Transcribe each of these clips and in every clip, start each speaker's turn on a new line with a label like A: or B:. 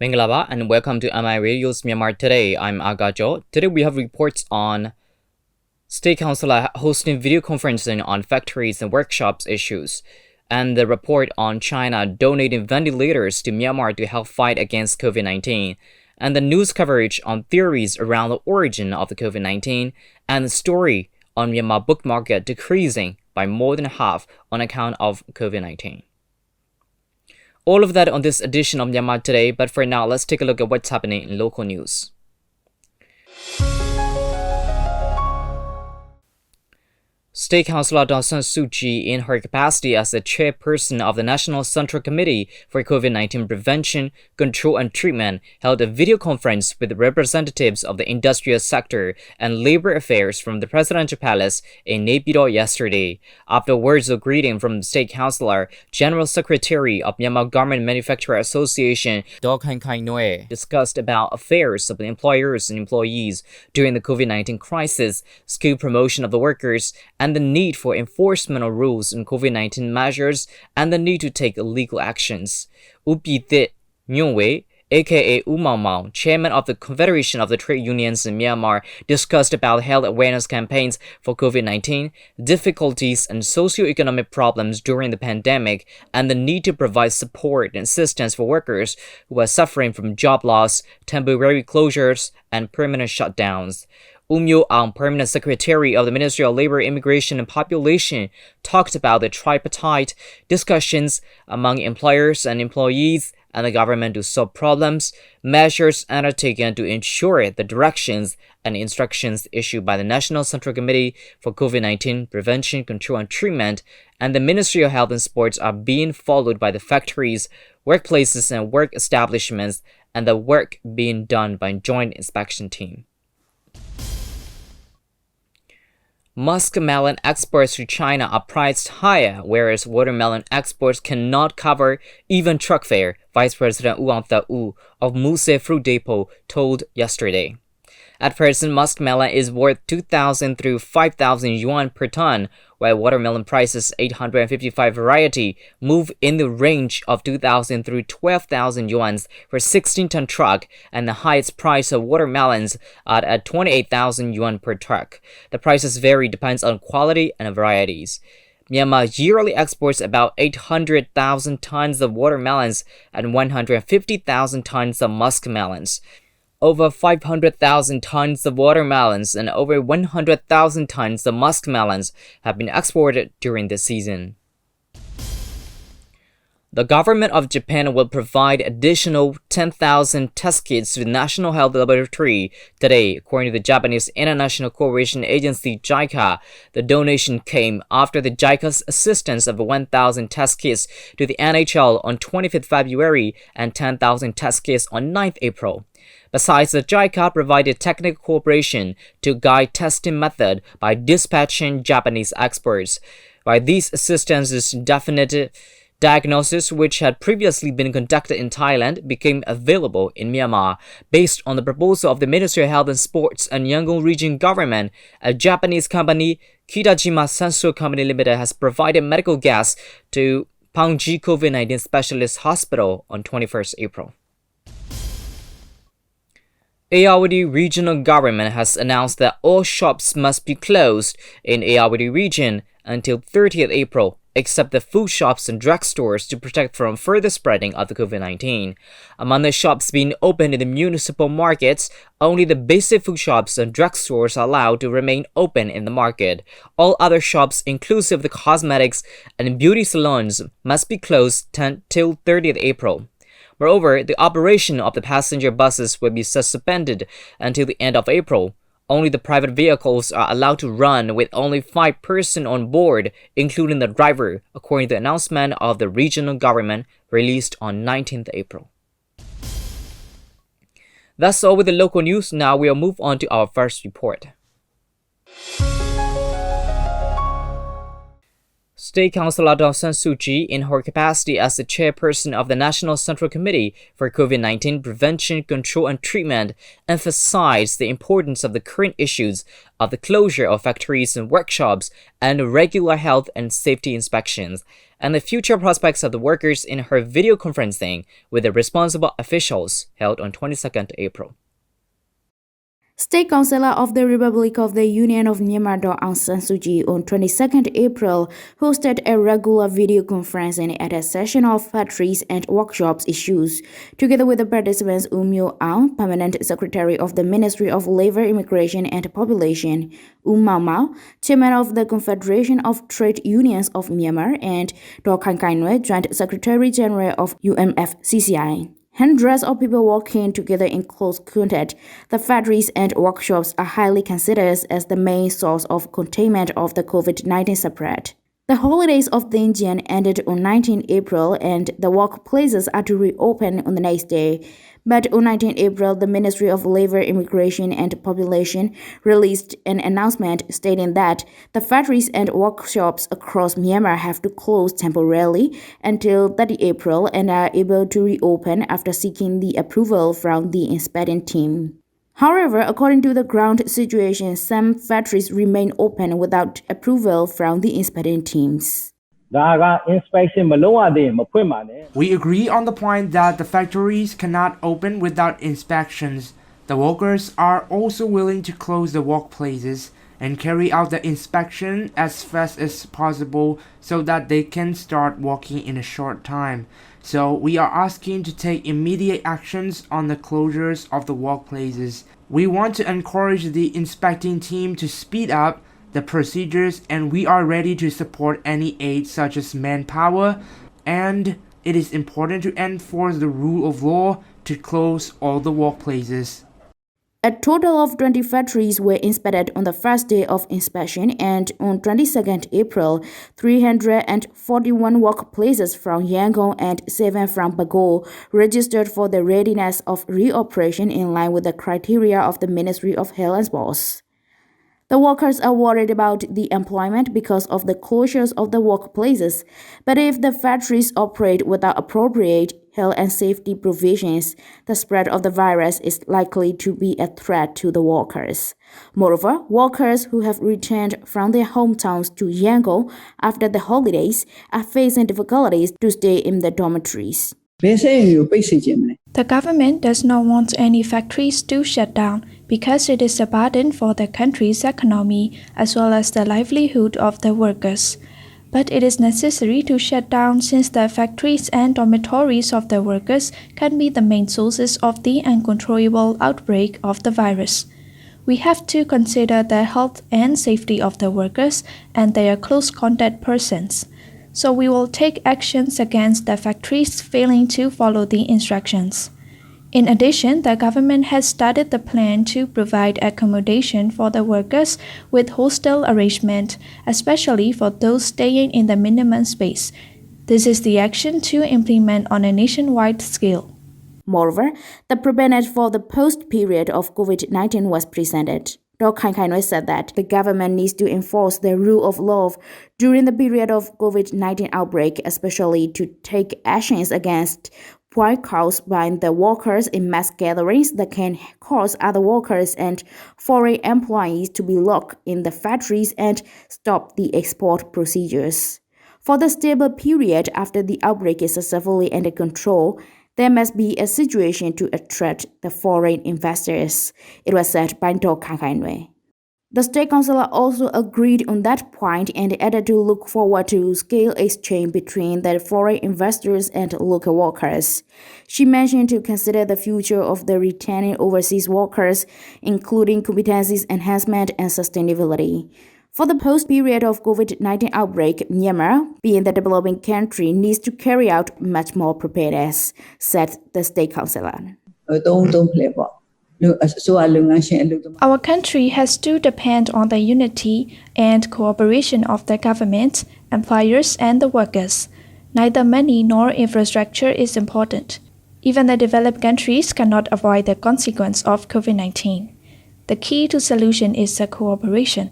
A: Mingalaba and welcome to MI Radio's Myanmar Today. I'm Agajo. Today we have reports on State Counsellor hosting video conferencing on factories and workshops issues, and the report on China donating ventilators to Myanmar to help fight against COVID-19, and the news coverage on theories around the origin of the COVID-19, and the story on Myanmar book market decreasing by more than half on account of COVID-19. All of that on this edition of Myanmar Today, but for now, let's take a look at what's happening in local news. State Counsellor Daw San Suu Kyi, in her capacity as the chairperson of the National Central Committee for COVID-19 Prevention, Control and Treatment, held a video conference with representatives of the industrial sector and labor affairs from the Presidential Palace in Naypyidaw yesterday. After words of greeting from the State Counsellor, General Secretary of Myanmar Garment Manufacturer Association, Daw Khaing Khaing Noe, discussed about affairs of the employers and employees during the COVID-19 crisis, skill promotion of the workers, and the need for enforcement of rules and COVID-19 measures, and the need to take legal actions. U Pithit Nyungwe, aka U Mau Mau, chairman of the Confederation of the Trade Unions in Myanmar, discussed about health awareness campaigns for COVID-19, difficulties and socio-economic problems during the pandemic, and the need to provide support and assistance for workers who are suffering from job loss, temporary closures, and permanent shutdowns. Myo Aung, Permanent Secretary of the Ministry of Labor, Immigration and Population, talked about the tripartite discussions among employers and employees and the government to solve problems, measures undertaken to ensure the directions and instructions issued by the National Central Committee for COVID-19 Prevention, Control and Treatment and the Ministry of Health and Sports are being followed by the factories, workplaces and work establishments, and the work being done by a joint inspection team. Muskmelon exports to China are priced higher, whereas watermelon exports cannot cover even truck fare, Vice President Uang Tha-u of Muse Fruit Depot told yesterday. At present, muskmelon is worth 2,000 through 5,000 yuan per ton, while watermelon prices 855 variety move in the range of 2,000 through 12,000 yuan for 16-ton truck, and the highest price of watermelons are at 28,000 yuan per truck. The prices vary depends on quality and varieties. Myanmar yearly exports about 800,000 tons of watermelons and 150,000 tons of muskmelons. Over 500,000 tons of watermelons and over 100,000 tons of muskmelons have been exported during the season. The government of Japan will provide additional 10,000 test kits to the National Health Laboratory today, according to the Japanese International Cooperation Agency JICA. The donation came after the JICA's assistance of 1,000 test kits to the NHL on 25th February and 10,000 test kits on 9th April. Besides, the JICA provided technical cooperation to guide testing method by dispatching Japanese experts. While these assistances definite diagnosis which had previously been conducted in Thailand became available in Myanmar. Based on the proposal of the Ministry of Health and Sports and Yangon Region Government, a Japanese company, Kitajima Sensor Company Limited, has provided medical gas to Pangji COVID-19 Specialist Hospital on 21st April. Ayeyarwady Regional Government has announced that all shops must be closed in Ayeyarwady Region until 30th April, except the food shops and drugstores to protect from further spreading of the COVID-19. Among the shops being open in the municipal markets, only the basic food shops and drugstores are allowed to remain open in the market. All other shops, inclusive of the cosmetics and beauty salons, must be closed till 30th April. Moreover, the operation of the passenger buses will be suspended until the end of April. Only the private vehicles are allowed to run with only 5 persons on board, including the driver, according to the announcement of the regional government released on 19th April. That's all with the local news. Now we'll move on to our first report. State Counsellor Aung San Suu Kyi, in her capacity as the chairperson of the National Central Committee for COVID-19 Prevention, Control and Treatment, emphasized the importance of the current issues of the closure of factories and workshops and regular health and safety inspections, and the future prospects of the workers in her video conferencing with the responsible officials held on 22nd April.
B: State Counsellor of the Republic of the Union of Myanmar Aung San Suu Kyi on 22nd April hosted a regular video conferencing at a session of factories and workshops issues, together with the participants Myo Aung, Permanent Secretary of the Ministry of Labour, Immigration and Population, Mau Mau, Chairman of the Confederation of Trade Unions of Myanmar, and Kai Nwe, Joint Secretary General of UMFCCI. Hundreds of people working together in close contact. The factories and workshops are highly considered as the main source of containment of the COVID-19 spread. The holidays of Dingjian ended on 19 April and the workplaces are to reopen on the next day. But on 19 April, the Ministry of Labour, Immigration and Population released an announcement stating that the factories and workshops across Myanmar have to close temporarily until 30 April and are able to reopen after seeking the approval from the inspecting team. However, according to the ground situation, some factories remain open without approval from the inspecting teams.
C: We agree on the point that the factories cannot open without inspections. The workers are also willing to close the workplaces and carry out the inspection as fast as possible so that they can start working in a short time. So we are asking to take immediate actions on the closures of the workplaces. We want to encourage the inspecting team to speed up the procedures, and we are ready to support any aid such as manpower, and it is important to enforce the rule of law to close all the workplaces.
B: A total of 20 factories were inspected on the first day of inspection, and on 22nd April, 341 workplaces from Yangon and 7 from Bago registered for the readiness of reoperation in line with the criteria of the Ministry of Health and Sports. The workers are worried about the employment because of the closures of the workplaces, but if the factories operate without appropriate health and safety provisions, the spread of the virus is likely to be a threat to the workers. Moreover, workers who have returned from their hometowns to Yangon after the holidays are facing difficulties to stay in the dormitories.
D: The government does not want any factories to shut down because it is a burden for the country's economy as well as the livelihood of the workers. But it is necessary to shut down since the factories and dormitories of the workers can be the main sources of the uncontrollable outbreak of the virus. We have to consider the health and safety of the workers and their close contact persons. So we will take actions against the factories failing to follow the instructions. In addition, the government has started the plan to provide accommodation for the workers with hostel arrangement, especially for those staying in the minimum space. This is the action to implement on a nationwide scale.
B: Moreover, the preparedness for the post-period of COVID-19 was presented. Kai Nwe said that the government needs to enforce the rule of law during the period of COVID-19 outbreak, especially to take actions against boycotts by the workers in mass gatherings that can cause other workers and foreign employees to be locked in the factories and stop the export procedures. For the stable period after the outbreak is successfully under control, there must be a situation to attract the foreign investors, it was said by Kai Nwe. The State Counsellor also agreed on that point and added to look forward to scale exchange between the foreign investors and local workers. She mentioned to consider the future of the returning overseas workers, including competencies enhancement and sustainability. For the post-period of COVID-19 outbreak, Myanmar, being the developing country, needs to carry out much more preparedness, said the State Counsellor.
D: Our country has to depend on the unity and cooperation of the government, employers, and the workers. Neither money nor infrastructure is important. Even the developed countries cannot avoid the consequence of COVID-19. The key to solution is the cooperation.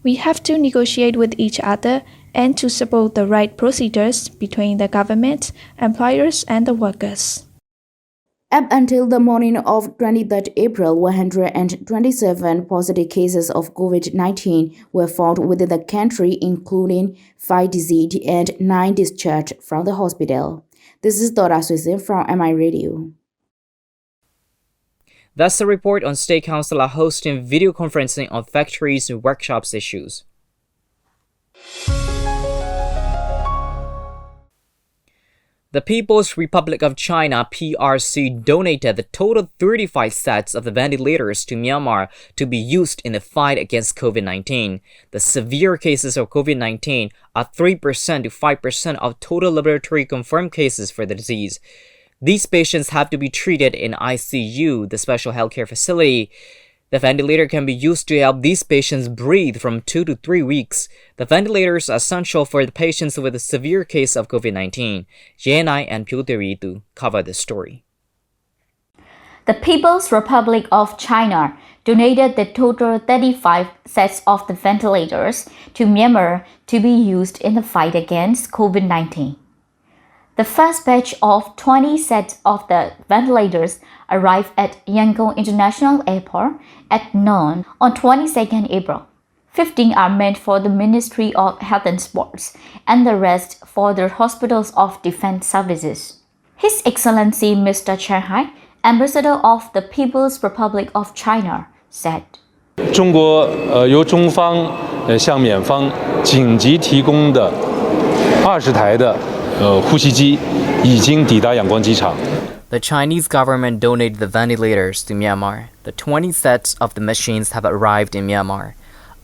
D: We have to negotiate with each other and to support the right procedures between the government, employers, and the workers.
B: Up until the morning of 23rd April, 127 positive cases of COVID-19 were found within the country, including 5 deceased and 9 discharged from the hospital. This is Dora Suisin from MI Radio.
A: That's the report on State Counsellor hosting video conferencing on factories and workshops issues. The People's Republic of China (PRC) donated the total 35 sets of the ventilators to Myanmar to be used in the fight against COVID-19. The severe cases of COVID-19 are 3% to 5% of total laboratory confirmed cases for the disease. These patients have to be treated in ICU, the special healthcare facility. The ventilator can be used to help these patients breathe from 2 to 3 weeks. The ventilators are essential for the patients with a severe case of COVID-19. Yenai and Piu Deridu cover the story.
E: The People's Republic of China donated the total 35 sets of the ventilators to Myanmar to be used in the fight against COVID-19. The first batch of 20 sets of the ventilators arrived at Yangon International Airport at noon on 22nd April. 15 are meant for the Ministry of Health and Sports, and the rest for the Hospitals of Defense Services. His Excellency Mr. Chen Hai, Ambassador of the People's Republic of China, said,
F: 中国由中方向缅方紧急提供的20台的呼吸机已经抵达仰光机场。
A: The Chinese government donated the ventilators to Myanmar. The 20 sets of the machines have arrived in Myanmar.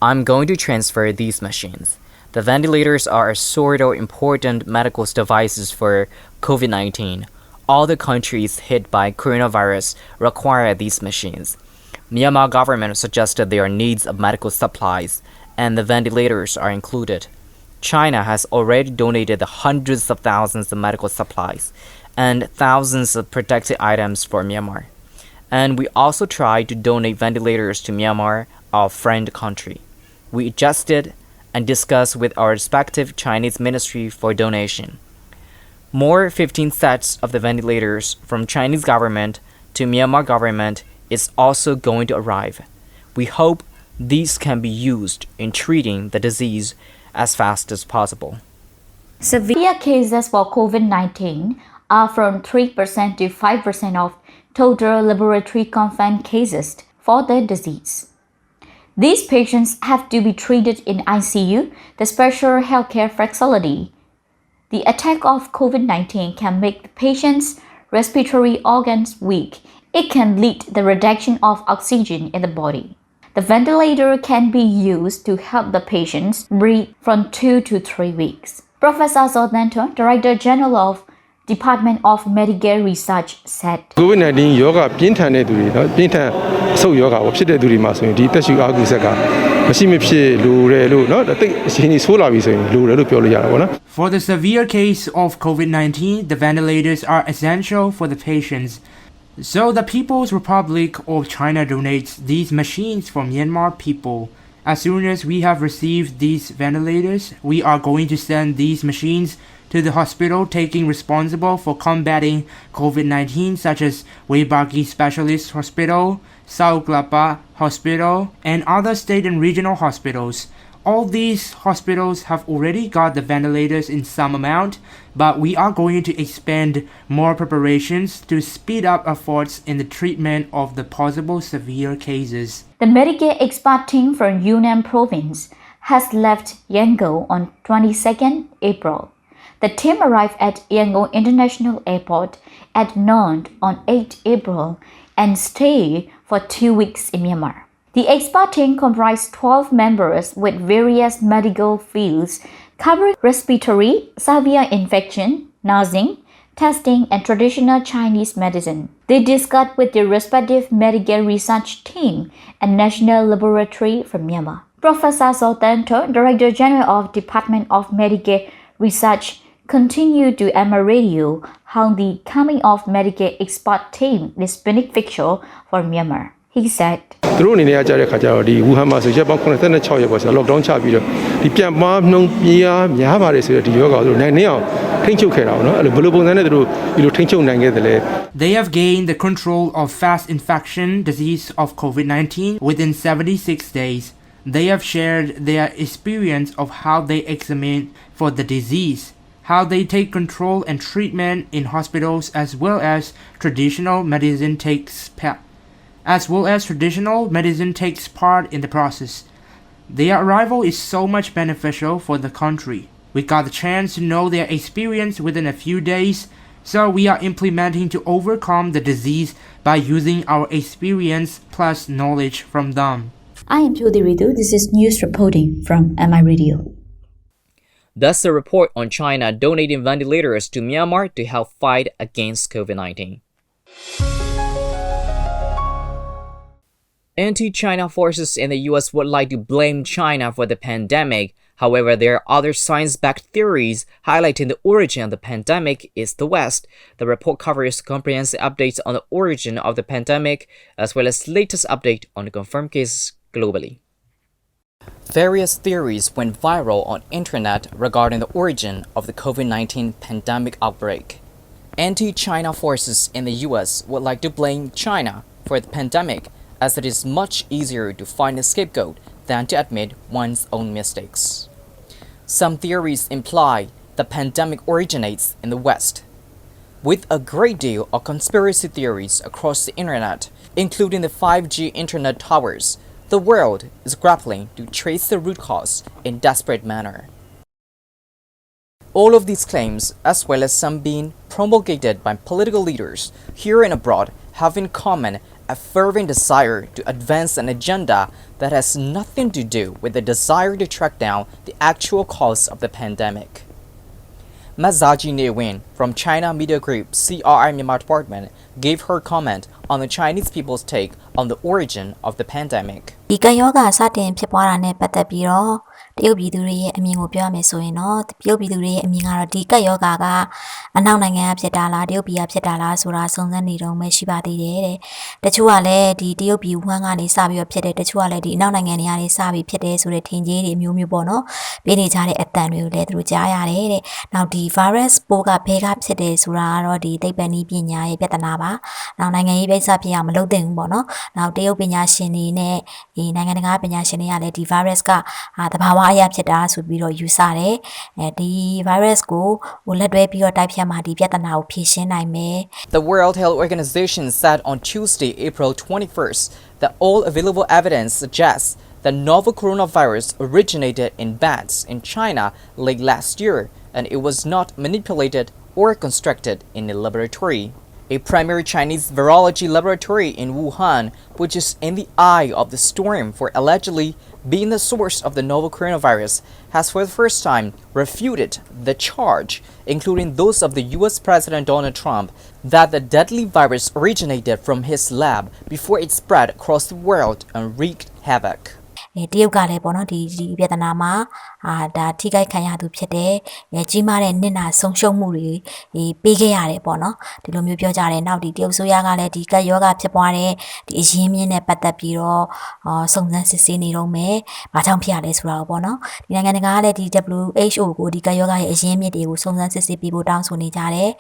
A: I'm going to transfer these machines. The ventilators are a sort of important medical devices for COVID-19. All the countries hit by coronavirus require these machines. Myanmar government suggested there are needs of medical supplies, and the ventilators are included. China has already donated hundreds of thousands of medical supplies and thousands of protective items for Myanmar. And we also tried to donate ventilators to Myanmar, our friend country. We adjusted and discussed with our respective Chinese ministry for donation. More 15 sets of the ventilators from Chinese government to Myanmar government is also going to arrive. We hope these can be used in treating the disease as fast as possible.
E: Severe cases for COVID-19 are from 3% to 5% of total laboratory confirmed cases for the disease. These patients have to be treated in ICU, the special healthcare facility. The attack of COVID-19 can make the patient's respiratory organs weak. It can lead to the reduction of oxygen in the body. The ventilator can be used to help the patients breathe from 2 to 3 weeks. Professor Zodanto, Director General of Department of Medical Research, said,
G: COVID-19 ရောဂါပြင်းထန်တဲ့သူတွေနော်ပြင်းထန်အဆုတ်ရောဂါကိုဖြစ်တဲ့သူတွေမှာဆိုရင်ဒီတက်ရှူအားကူဆက်ကမရှိမဖြစ်လိုတယ်လို့နော်တိတ်အချိန်ကြီးဆိုးလာပြီဆိုရင်လိုတယ်လို့ပြောလို့ရတာပေါ့နော်
C: For the severe case of COVID-19, the ventilators are essential for the patients. So the People's Republic of China donates these machines for Myanmar people. As soon as we have received these ventilators, we are going to send these machines to the hospital taking responsible for combating COVID-19 such as Weibaki Specialist Hospital, Sao Glapa Hospital, and other state and regional hospitals. All these hospitals have already got the ventilators in some amount, but we are going to expand more preparations to speed up efforts in the treatment of the possible severe cases.
E: The medical expert team from Yunnan province has left Yangon on 22nd April. The team arrived at Yangon International Airport at noon on 8 April and stayed for 2 weeks in Myanmar. The expert team comprised 12 members with various medical fields covering respiratory, severe infection, nursing, testing, and traditional Chinese medicine. They discussed with the respective medical research team and national laboratory from Myanmar. Professor Zodanto, Director General of Department of Medical Research, continued to MI Radio how the coming of medical expert team is beneficial for Myanmar. He said,
G: သူတို့အနေနဲ့ကကြားတဲ့ခါကျတော့ဒီဝူဟန်မှာဆိုရက်ပေါင်း86ရက်ပေါ့ဆိုတော့ lockdown ချပြီးတော့ဒီပြန်ပွားနှုန်းများပါတယ်ဆိုတော့ဒီယောဂါတို့နိုင်အောင်ထိန်းချုပ်ခဲ့တာပေါ့နော်အဲ့လိုဘယ်လိုပုံစံနဲ့သူတို့ဒီလိုထိန်းချုပ်နိုင်ခဲ့တယ်လဲ
C: They have gained the control of fast infection disease of COVID-19 within 76 days. They have shared their experience of how they examine for the disease, how they take control and treatment in hospitals as well as traditional medicine takes part in the process. Their arrival is so much beneficial for the country. We got the chance to know their experience within a few days, so we are implementing to overcome the disease by using our experience plus knowledge from them.
E: I am Jyoti Ritu. This is news reporting from Myanmar Radio.
A: That's the report on China donating ventilators to Myanmar to help fight against COVID-19. Anti-China forces in the US would like to blame China for the pandemic. However, there are other science-backed theories highlighting the origin of the pandemic is the West. The report covers comprehensive updates on the origin of the pandemic, as well as latest update on the confirmed cases globally. Various theories went viral on internet regarding the origin of the COVID-19 pandemic outbreak. Anti-China forces in the US would like to blame China for the pandemic, as it is much easier to find a scapegoat than to admit one's own mistakes. Some theories imply the pandemic originates in the West. With a great deal of conspiracy theories across the internet, including the 5G internet towers, the world is grappling to trace the root cause in desperate manner. All of these claims, as well as some being promulgated by political leaders here and abroad, have in common a fervent desire to advance an agenda that has nothing to do with the desire to track down the actual cause of the pandemic. Mazaji Newin from China Media Group CRI Myanmar Department gave her comment on the Chinese people's take on the origin of the pandemic.
H: ဒီကယောဂစတင်ဖြစ်ပွားတာနဲ့ပတ်သက်ပြီးတော့တရုတ်ပြည်သူတွေရဲ့အမြင်ကိုပြောရမယ်ဆိုရင်တော့တရုတ်ပြည်သူတွေရဲ့အမြင်ကတော့ဒီကယောဂကအနောက်နိုင်ငံကဖြစ်တာလားတရုတ်ပြည်ကဖြစ်တာလားဆိုတာစုံစမ်းနေတော့မှရှိပါသေးတယ်တဲ့တချို့ကလည်းဒီတရုတ်ပြည်ဝမ်းကနေစပြီးတော့ဖြစ်တယ်တချို့ကလည်းဒီအနောက်နိုင်ငံတွေကနေစပြီးဖြစ်တယ်ဆိုတဲ့ထင်ကြီးတွေမျိုးမျိုးပေါ့နော်ပေးနေကြတဲ့အတန်တွေကိုလည်းသူတို့ကြားရတယ်တဲ့နောက်ဒီ virus ပိုးကဘယ်ကဖြစ်တယ်ဆိုတာကတော့ဒီသိပ္ပံနည်းပညာရဲ့ပြဿနာပါနောက်နိုင်ငံရေးပိတ်ဆက်ဖြစ်အောင်မလုပ်သင့်ဘူးပေါ့နော်နောက်တရုတ်ပညာရှင်တွေနဲ့ဒီနိုင်ငံတကာပညာရှင်တွေကလည်းဒီ virus ကတဘာဝအရာဖြစ်တာဆိုပြီးတော့ယူဆတယ်ဒီ virus ကိုလက်တွဲပြီးတော့တိုက်ဖြတ်မှဒီပြဿနာကိုဖြေရှင်းနိုင်မယ်
A: The World Health Organization said on Tuesday, April 21st, that all available evidence suggests the novel coronavirus originated in bats in China late last year, and it was not manipulated or constructed in a laboratory. A primary Chinese virology laboratory in Wuhan, which is in the eye of the storm for allegedly being the source of the novel coronavirus, has for the first time refuted the charge, including those of the US President Donald Trump, that the deadly virus originated from his lab before it spread across the world and wreaked havoc.
H: တရုတ်ကလည်းပေါ့နော်ဒီပြဿနာမှာဒါထိခိုက်ခံရသူဖြစ်တယ်ကြီးမားတဲ့နစ်နာဆုံးရှုံးမှုတွေပေးခဲ့ရတယ်ပေါ့နော်ဒီလိုမျိုးပြောကြတယ်နောက်ဒီတရုတ်ဆိုရကလည်းဒီကပ်ရောဂါဖြစ်ပွားတဲ့ဒီအရင်းမြစ်နဲ့ပတ်သက်ပြီးတော့စုံစမ်းစစ်ဆေးနေတော့မယ်ဘာကြောင့်ဖြစ်ရလဲဆိုတာပေါ့နော်ဒီနိုင်ငံတကာကလည်းဒီ WHO ကိုဒီကပ်ရောဂါရဲ့အရင်းမြစ်တွေကိုစုံစမ်းစစ်ဆေးပြီးဖို့တောင်းဆိုနေကြတယ်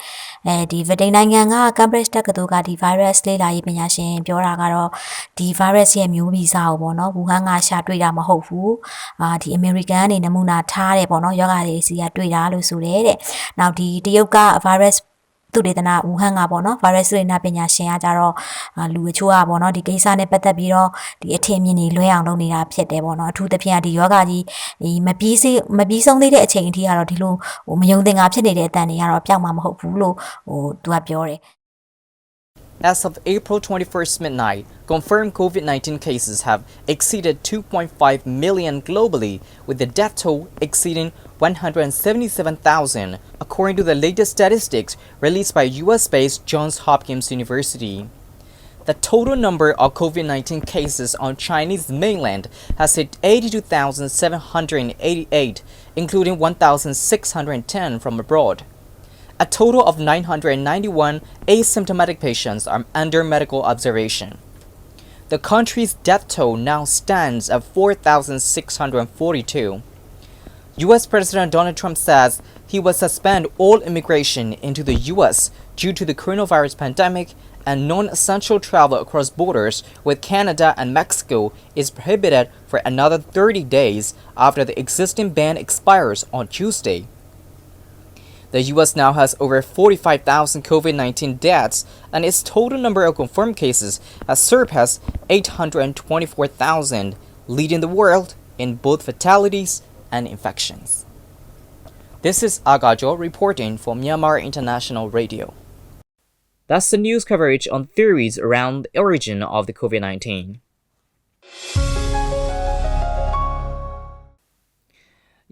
H: ဒီဗြိတိန်နိုင်ငံက Cambridge တက္ကသိုလ်ကဒီ virus လေ့လာရေးပညာရှင်ပြောတာကတော့ဒီ virus ရဲ့မျိုးဗီဇကိုပေါ့နော်ဝူဟန်ကရှာတွေ့တာမဟုတ်ဘူးဒီ American အနေနဲ့နမူနာထားတယ်ပေါ့နော်ယောဂတွေစီကတွေ့တာလို့ဆိုတယ်တဲ့နောက်ဒီတရုတ်က virus သူဒေသနာဝူဟန်ကပေါ့နော် virus တွေနာပညာရှင်ကကြတော့လူအချို့ကပေါ့နော်ဒီကိစ္စနဲ့ပတ်သက်ပြီးတော့ဒီအထင်မြင်တွေလွဲအောင်လုပ်နေတာဖြစ်တယ်ပေါ့နော်အထူးသဖြင့်ဒီယောဂကြီးမပြီးဆုံးသေးတဲ့အချိန်အထိကတော့ဒီလိုမယုံသင်္ကာဖြစ်နေတဲ့အတန်တွေကတော့ပျောက်မှာမဟုတ်ဘူးလို့သူကပြောတယ်
A: As of April 21st midnight, confirmed COVID-19 cases have exceeded 2.5 million globally, with the death toll exceeding 177,000, according to the latest statistics released by US-based Johns Hopkins University. The total number of COVID-19 cases on Chinese mainland has hit 82,788, including 1,610 from abroad. A total of 991 asymptomatic patients are under medical observation. The country's death toll now stands at 4,642. U.S. President Donald Trump says he will suspend all immigration into the U.S. due to the coronavirus pandemic, and non-essential travel across borders with Canada and Mexico is prohibited for another 30 days after the existing ban expires on Tuesday. The U.S. now has over 45,000 COVID-19 deaths, and its total number of confirmed cases has surpassed 824,000, leading the world in both fatalities and infections. This is Agajo reporting for Myanmar International Radio. That's the news coverage on theories around the origin of the COVID-19.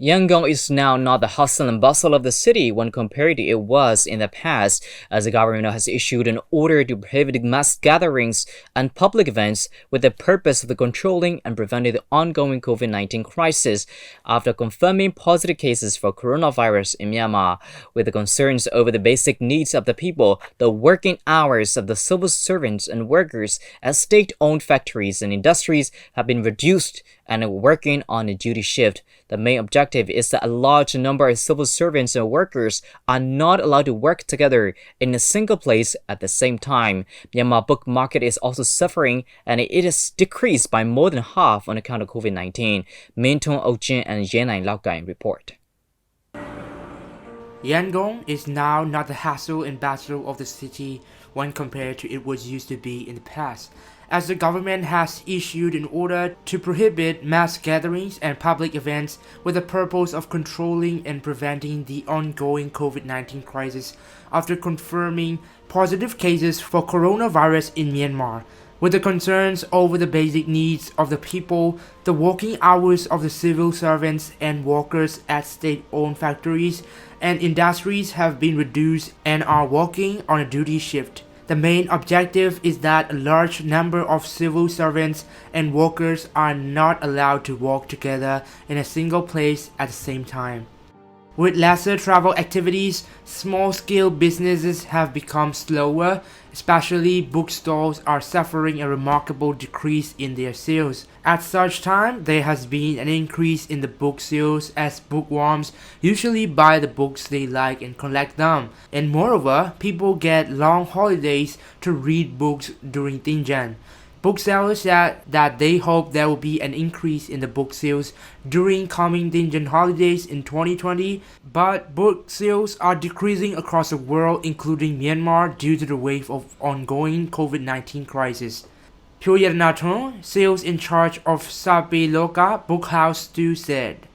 A: Yangon is now not the hustle and bustle of the city when compared to it was in the past, as the government has issued an order to prohibit mass gatherings and public events with the purpose of controlling and preventing the ongoing COVID-19 crisis after confirming positive cases for coronavirus in Myanmar. With the concerns over the basic needs of the people, the working hours of the civil servants and workers at state-owned factories and industries have been reduced and working on a duty shift. The main objective is that a large number of civil servants and workers are not allowed to work together in a single place at the same time. Myanmar book market is also suffering, and it is decreased by more than half on account of COVID-19. Mintong Ochin and Yenai Laogai report.
C: Yangon is now not the hassle and bustle of the city when compared to it was used to be in the past, as the government has issued an order to prohibit mass gatherings and public events with the purpose of controlling and preventing the ongoing COVID-19 crisis after confirming positive cases for coronavirus in Myanmar. With the concerns over the basic needs of the people, the working hours of the civil servants and workers at state-owned factories and industries have been reduced and are working on a duty shift. The main objective is that a large number of civil servants and workers are not allowed to work together in a single place at the same time. With lesser travel activities, small-scale businesses have become slower, especially bookstores are suffering a remarkable decrease in their sales. At such time, there has been an increase in the book sales as bookworms usually buy the books they like and collect them. And moreover, people get long holidays to read books during Tingjan. Booksellers said that they hope there will be an increase in the book sales during coming Tingjan holidays in 2020, but book sales are decreasing across the world, including Myanmar, due to the wave of ongoing COVID-19 crisis. Pyo Yadanathon, sales in charge of Sape Loka Bookhouse 2 said,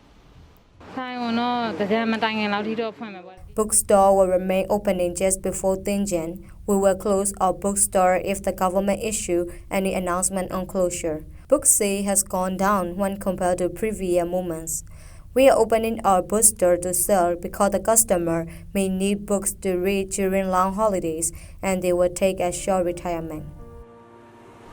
I: Bookstore will remain opening just before Tingjan. We will close our bookstore if the government issue any announcement on closure. Book sale has gone down when compared to previous moments. We are opening our bookstore to sell because the customer may need books to read during long holidays and they will take a short retirement.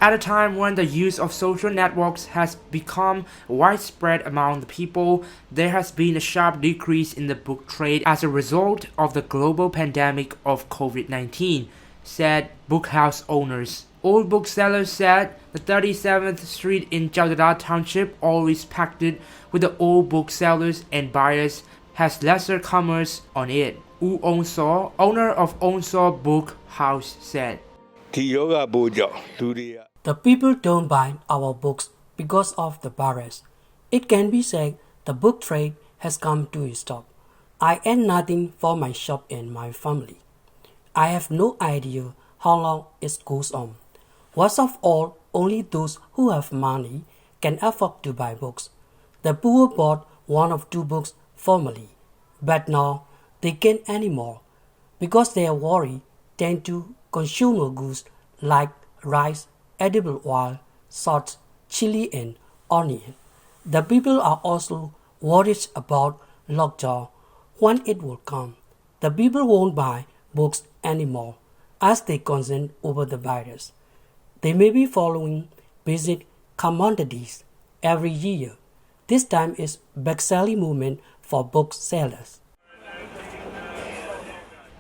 C: At a time when the use of social networks has become widespread among the people, there has been a sharp decrease in the book trade as a result of the global pandemic of COVID-19, said bookhouse owners. Old booksellers said the 37th Street in Chaudhara Township, always packed with the old booksellers and buyers, has lesser commerce on it. U Onso, owner of Onso Book House, said,
J: The people don't buy our books because of the virus. It can be said the book trade has come to a stop. I earn nothing for my shop and my family. I have no idea how long it goes on. Worst of all, only those who have money can afford to buy books. The poor bought 1 or 2 books formerly, but now they can't anymore because they are worried tend to consumer goods like rice, edible oil, salt, chili and onion. The people are also worried about lockdown when it will come. The people won't buy books anymore as they concern over the virus. They may be following basic commodities every year. This time is best-selling movement for booksellers.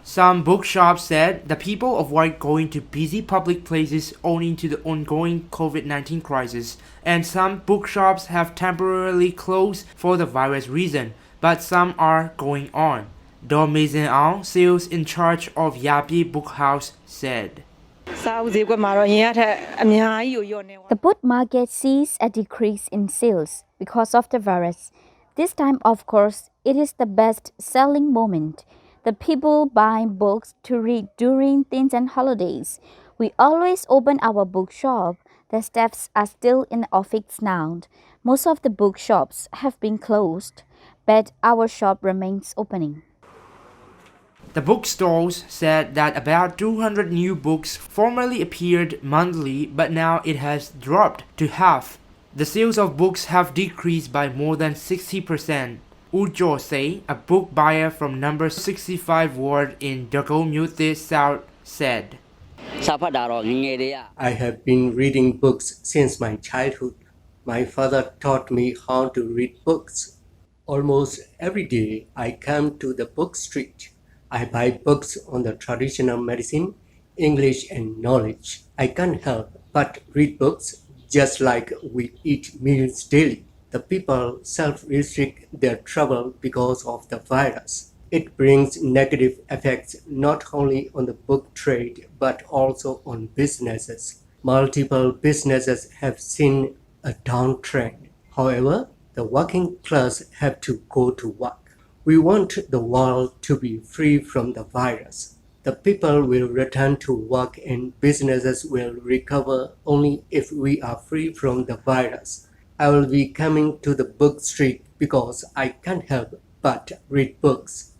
C: Some bookshops said the people avoid going to busy public places owing to the ongoing COVID-19 crisis, and some bookshops have temporarily closed for the virus reason, but some are going on. Do Maison Ang, sales in charge of Yapi Book House, said.
K: The
E: book market sees a decrease in sales because of the virus. This time, of course, it is the best-selling moment. The people buy books to read during things and holidays. We always open our bookshop. The staffs are still in the office now. Most of the bookshops have been closed, but our shop remains opening.
C: The bookstores said that about 200 new books formerly appeared monthly, but now it has dropped to half. The sales of books have decreased by more than 60%. Ujo Say, a book buyer from number 65 ward in Dago Mute South, said.
K: I have been reading books since my childhood. My father taught me how to read books. Almost every day I come to the book street. I buy books on the traditional medicine, English and knowledge. I can't help but read books just like we eat meals daily. The people self-restrict their travel because of the virus. It brings negative effects not only on the book trade but also on businesses. Multiple businesses have seen a downtrend. However, the working class have to go to work. We want the world to be free from the virus. The people will return to work and businesses will recover only if we are free from the virus. I will be coming to the book street because I can't help but read books.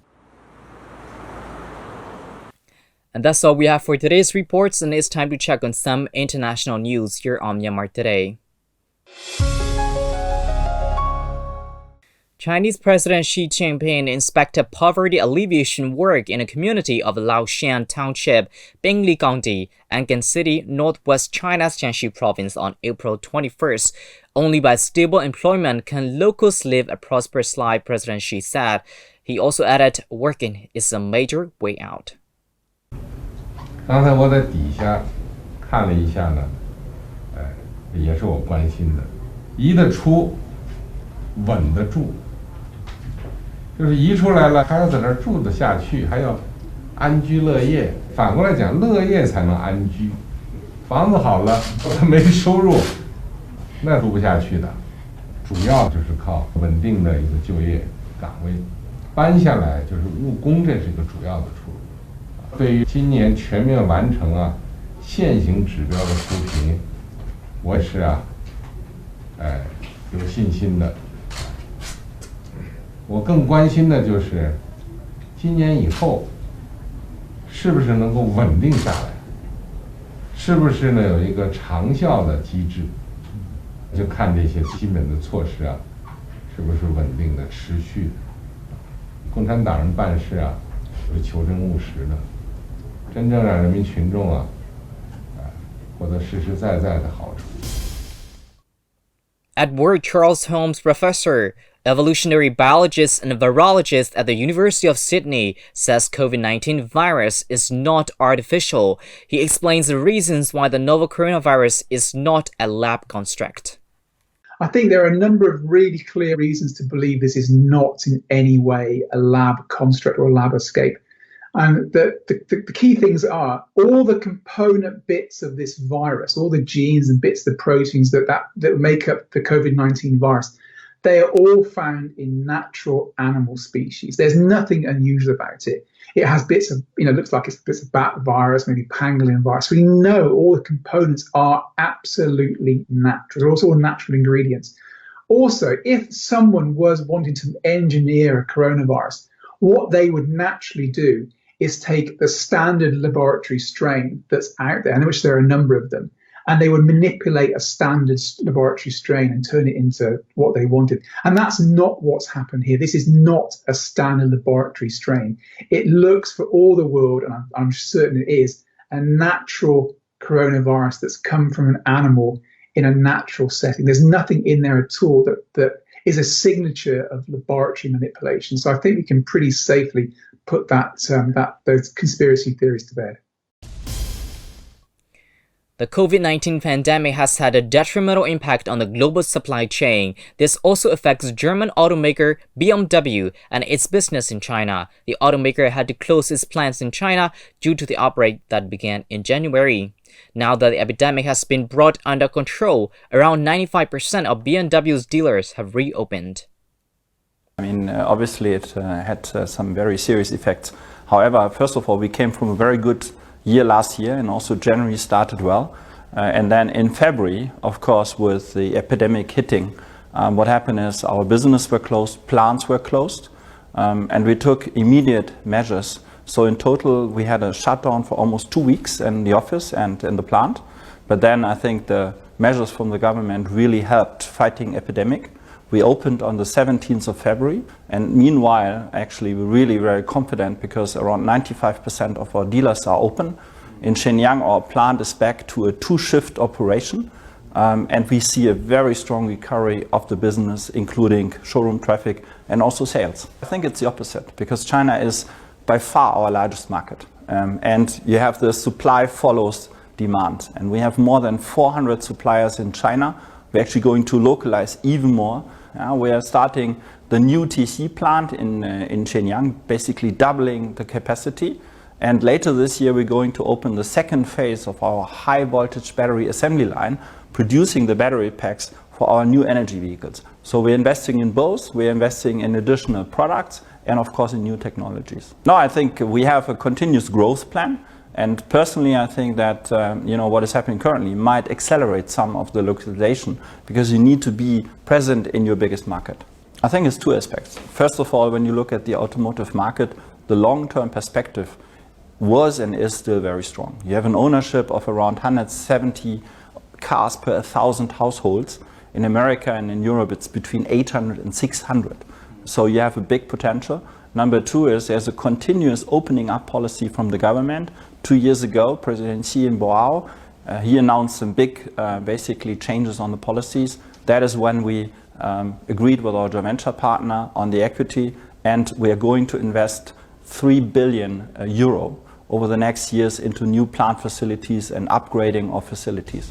A: And that's all we have for today's reports, and it's time to check on some international news here on Myanmar Today. Chinese President Xi Jinping inspected poverty alleviation work in a community of Laoshan Township, Bingli County, Angan City, northwest China's Jiangsu province on April 21st. Only by stable employment can locals live a prosperous life, President Xi said. He also added, working is a major way out.
L: 刚才我在底下看了一下呢，也是我关心的，移得出，稳得住。就是移出来了，还要在那儿住得下去，还要安居乐业。反过来讲，乐业才能安居。房子好了，他没收入，那住不下去的。主要就是靠稳定的一个就业岗位，搬下来就是务工，这是一个主要的出路。对于今年全面完成现行指标的扶贫，我是有信心的。我更关心的就是今年以后是不是能够稳定下来，是不是呢有一个长效的机制，就看这些基本的措施是不是稳定的持续的。共产党人办事是求真务实的，真正让人民群众获得实实在在的好处。
A: Edward Charles Holmes Professor, evolutionary biologist and virologist at the University of Sydney, says COVID-19 virus is not artificial. He explains the reasons why the novel coronavirus is not a lab construct.
M: I think there are a number of really clear reasons to believe this is not in any way a lab construct or a lab escape. And the key things are all the component bits of this virus, all the genes and bits, the proteins that make up the COVID-19 virus, they are all found in natural animal species. There's nothing unusual about it. It has bits of, looks like it's bits of bat virus, maybe pangolin virus. We know all the components are absolutely natural. They're also all natural ingredients. Also, if someone was wanting to engineer a coronavirus, what they would naturally do is take the standard laboratory strain that's out there, in which there are a number of them, and they would manipulate a standard laboratory strain and turn it into what they wanted. And that's not what's happened here. This is not a standard laboratory strain. It looks for all the world, and I'm certain it is, a natural coronavirus that's come from an animal in a natural setting. There's nothing in there at all that is a signature of laboratory manipulation. So I think we can pretty safely put those conspiracy theories to bed.
A: The COVID-19 pandemic has had a detrimental impact on the global supply chain. This also affects German automaker BMW and its business in China. The automaker had to close its plants in China due to the outbreak that began in January. Now that the epidemic has been brought under control, around 95% of BMW's dealers have reopened.
N: I mean, obviously it had some very serious effects. However, first of all, we came from a very good year last year, and also January started well. And then in February, of course, with the epidemic hitting, what happened is our business were closed, plants were closed, and we took immediate measures. So in total, we had a shutdown for almost 2 weeks in the office and in the plant. But then I think the measures from the government really helped fighting epidemic. We opened on the 17th of February, and meanwhile, actually, we're really very confident because around 95% of our dealers are open. In Shenyang, our plant is back to a 2-shift operation, and we see a very strong recovery of the business, including showroom traffic and also sales. I think it's the opposite, because China is by far our largest market, and you have the supply follows demand, and we have more than 400 suppliers in China. We're actually going to localize even more. We are starting the new TC plant in Shenyang, basically doubling the capacity. And later this year, we're going to open the second phase of our high voltage battery assembly line, producing the battery packs for our new energy vehicles. So we're investing in both. We're investing in additional products and, of course, in new technologies. Now, I think we have a continuous growth plan. And personally, I think that what is happening currently might accelerate some of the localization, because you need to be present in your biggest market. I think it's 2 aspects. First of all, when you look at the automotive market, the long-term perspective was and is still very strong. You have an ownership of around 170 cars per 1,000 households. In America and in Europe, it's between 800 and 600. So you have a big potential. Number 2 is there's a continuous opening up policy from the government. 2 years ago, President Xi in Boao, he announced some big, basically changes on the policies. That is when we agreed with our joint venture partner on the equity, and we are going to invest 3 billion euro over the next years into new plant facilities and upgrading of facilities.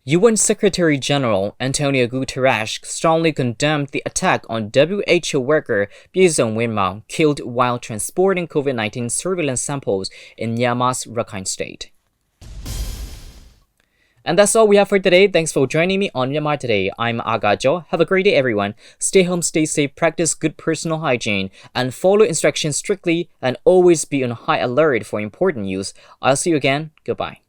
A: UN Secretary General Antonio Guterres strongly condemned the attack on WHO worker Piezong Wenmao, killed while transporting COVID-19 surveillance samples in Myanmar's Rakhine State. And that's all we have for today. Thanks for joining me on Myanmar Today. I'm Aga Jo. Have a great day, everyone. Stay home, stay safe, practice good personal hygiene, and follow instructions strictly, and always be on high alert for important news. I'll see you again. Goodbye.